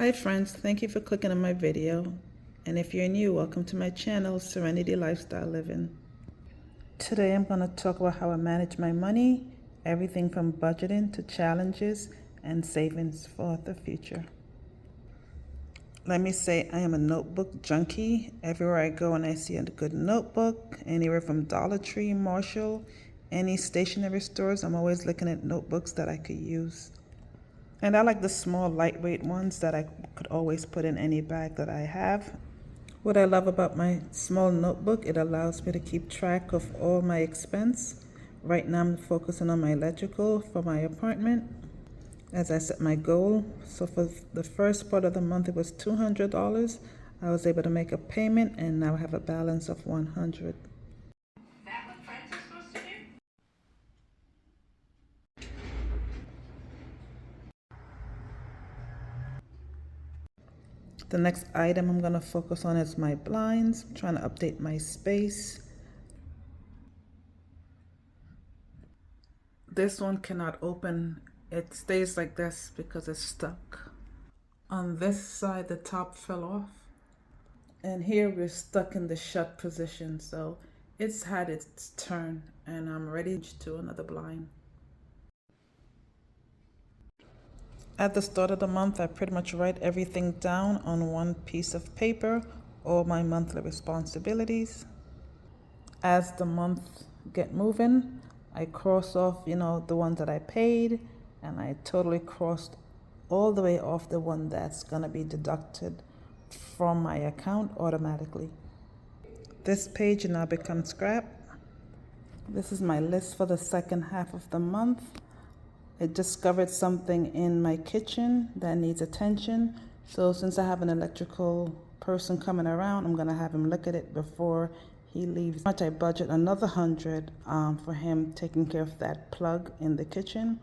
Hi friends, thank you for clicking on my video. And if you're new, welcome to my channel, Serenity Lifestyle Living. Today I'm going to talk about how I manage my money, everything from budgeting to challenges and savings for the future. Let me say I am a notebook junkie. Everywhere I go and I see a good notebook, anywhere from Dollar Tree, Marshall, any stationery stores, I'm always looking at notebooks that I could use. And I like the small, lightweight ones that I could always put in any bag that I have. What I love about my small notebook, it allows me to keep track of all my expense. Right now I'm focusing on my electrical for my apartment as I set my goal. So for the first part of the month, it was $200. I was able to make a payment and now I have a balance of $100. The next item I'm going to focus on is my blinds. I'm trying to update my space. This one cannot open. It stays like this because it's stuck. On this side, the top fell off. And here we're stuck in the shut position. So it's had its turn and I'm ready to do another blind. At the start of the month, I pretty much write everything down on one piece of paper, all my monthly responsibilities. As the month get moving, I cross off, the ones that I paid, and I totally crossed all the way off the one that's gonna be deducted from my account automatically. This page now becomes scrap. This is my list for the second half of the month. I discovered something in my kitchen that needs attention. So since I have an electrical person coming around, I'm gonna have him look at it before he leaves. I budget another $100 for him taking care of that plug in the kitchen.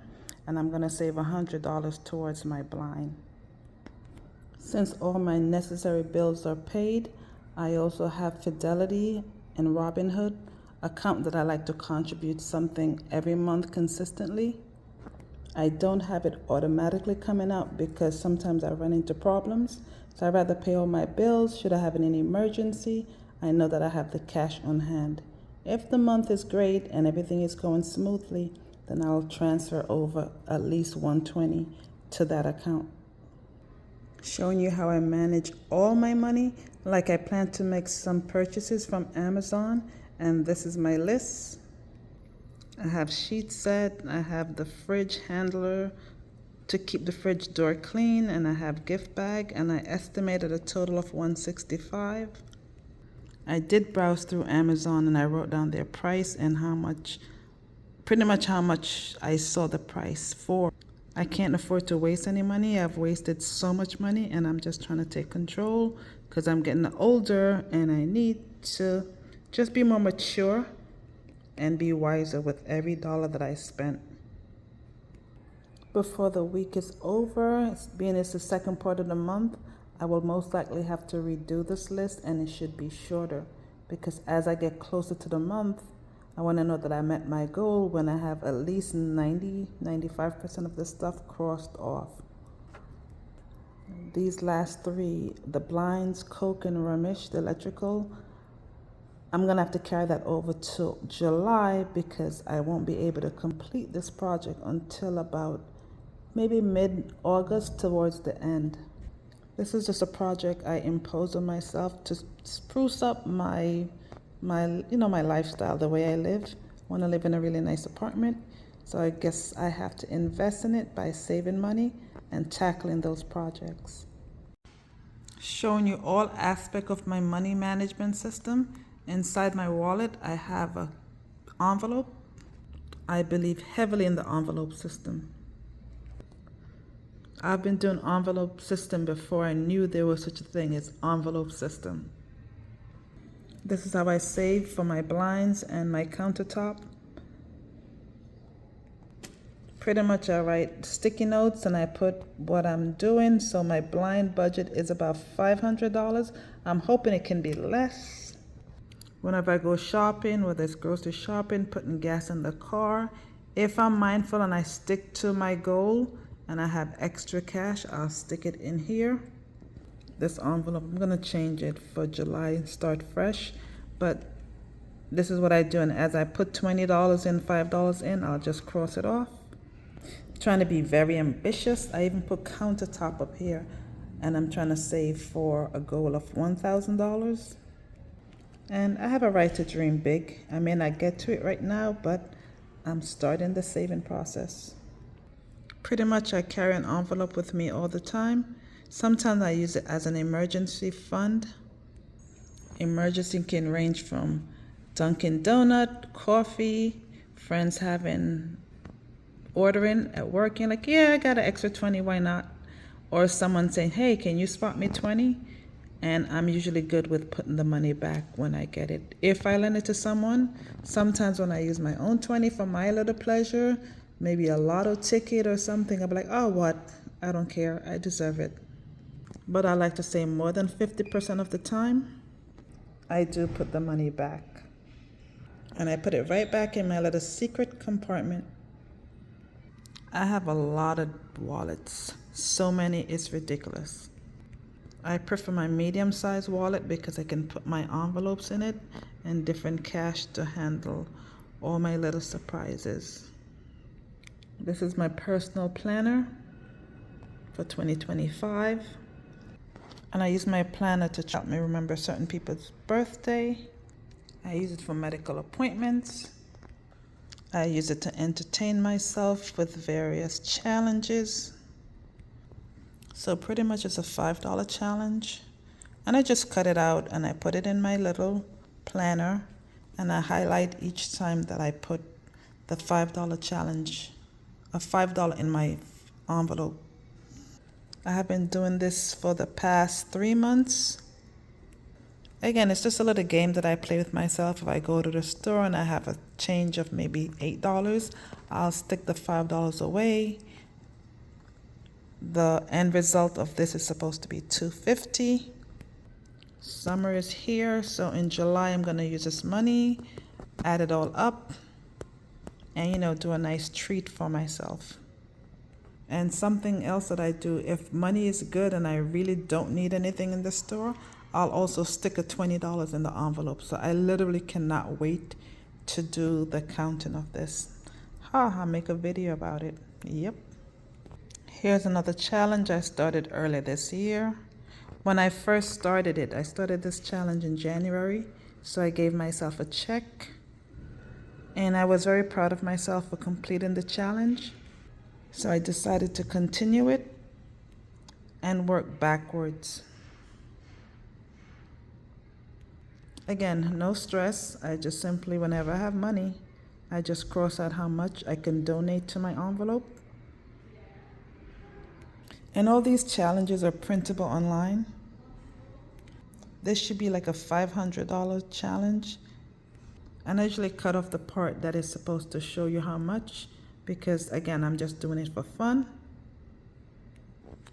And I'm gonna save $100 towards my blind. Since all my necessary bills are paid, I also have Fidelity and Robinhood account that I like to contribute something every month consistently. I don't have it automatically coming out because sometimes I run into problems. So I'd rather pay all my bills. Should I have an emergency, I know that I have the cash on hand. If the month is great and everything is going smoothly, then I'll transfer over at least $120 to that account. Showing you how I manage all my money. Like I plan to make some purchases from Amazon, and this is my list. I have sheet set, I have the fridge handler to keep the fridge door clean, and I have gift bag, and I estimated a total of $165. I did browse through Amazon and I wrote down their price and pretty much how much I saw the price for. I can't afford to waste any money. I've wasted so much money and I'm just trying to take control because I'm getting older and I need to just be more mature and be wiser with every dollar that I spent. Before the week is over, being it's the second part of the month, I will most likely have to redo this list and it should be shorter because as I get closer to the month, I want to know that I met my goal when I have at least 95% of the stuff crossed off. These last three, the blinds, Coke, and Ramesh, the electrical, I'm gonna have to carry that over to July because I won't be able to complete this project until about maybe mid-August towards the end. This is just a project I imposed on myself to spruce up my lifestyle, the way I live. I want to live in a really nice apartment, so I guess I have to invest in it by saving money and tackling those projects. Showing you all aspects of my money management system. Inside my wallet, I have an envelope. I believe heavily in the envelope system. I've been doing envelope system before I knew there was such a thing as envelope system. This is how I save for my blinds and my countertop. Pretty much I write sticky notes and I put what I'm doing. So my blind budget is about $500. I'm hoping it can be less. Whenever I go shopping, whether it's grocery shopping, putting gas in the car, if I'm mindful and I stick to my goal and I have extra cash, I'll stick it in here. This envelope, I'm gonna change it for July and start fresh, but this is what I do, and as I put $20 in, $5 in, I'll just cross it off. Trying to be very ambitious. I even put countertop up here, and I'm trying to save for a goal of $1,000. And I have a right to dream big. I may not get to it right now, but I'm starting the saving process. Pretty much I carry an envelope with me all the time. Sometimes I use it as an emergency fund. Emergency can range from Dunkin' Donut, coffee, friends ordering at work, you're like, yeah, I got an extra 20, why not? Or someone saying, hey, can you spot me 20? And I'm usually good with putting the money back when I get it. If I lend it to someone, sometimes when I use my own 20 for my little pleasure, maybe a lotto ticket or something, I'll be like, oh, what? I don't care, I deserve it. But I like to say more than 50% of the time, I do put the money back. And I put it right back in my little secret compartment. I have a lot of wallets. So many, it's ridiculous. I prefer my medium-sized wallet because I can put my envelopes in it and different cash to handle all my little surprises. This is my personal planner for 2025. And I use my planner to help me remember certain people's birthday. I use it for medical appointments. I use it to entertain myself with various challenges. So pretty much it's a $5 challenge. And I just cut it out and I put it in my little planner and I highlight each time that I put the $5 challenge, a $5 in my envelope. I have been doing this for the past 3 months. Again, it's just a little game that I play with myself. If I go to the store and I have a change of maybe $8, I'll stick the $5 away. The end result of this is supposed to be $250. Summer is here, so in July I'm gonna use this money, add it all up, and do a nice treat for myself. And something else that I do, if money is good and I really don't need anything in the store, I'll also stick a $20 in the envelope. So I literally cannot wait to do the counting of this. I'll make a video about it. Yep. Here's another challenge I started earlier this year. When I first started it, I started this challenge in January. So I gave myself a check. And I was very proud of myself for completing the challenge. So I decided to continue it and work backwards. Again, no stress. I just simply, whenever I have money, I just cross out how much I can donate to my envelope. And all these challenges are printable online. This should be like a $500 challenge. And I usually cut off the part that is supposed to show you how much, because again, I'm just doing it for fun.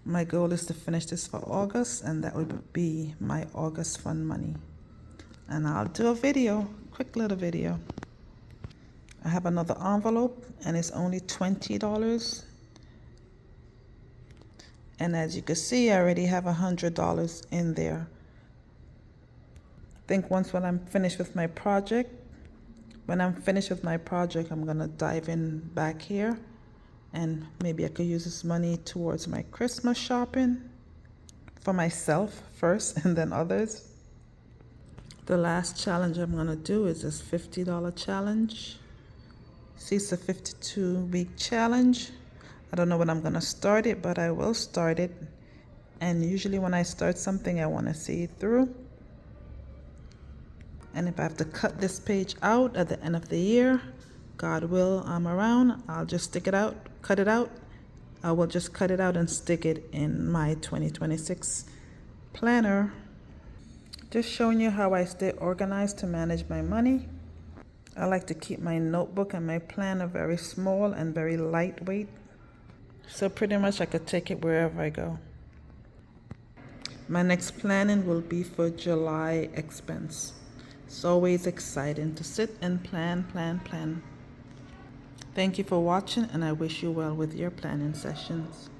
My goal is to finish this for August, and that would be my August fun money. And I'll do a video, quick little video. I have another envelope and it's only $20. And as you can see, I already have $100 in there. I think when I'm finished with my project, I'm gonna dive in back here and maybe I could use this money towards my Christmas shopping for myself first and then others. The last challenge I'm gonna do is this $50 challenge. See, it's a 52-week challenge. I don't know when I'm gonna start it, but I will start it. And usually when I start something, I wanna see it through. And if I have to cut this page out at the end of the year, God will, I'm around, I'll just cut it out. I will just cut it out and stick it in my 2026 planner. Just showing you how I stay organized to manage my money. I like to keep my notebook and my planner very small and very lightweight. So pretty much I could take it wherever I go. My next planning will be for July expense. It's always exciting to sit and plan. Thank you for watching, and I wish you well with your planning sessions.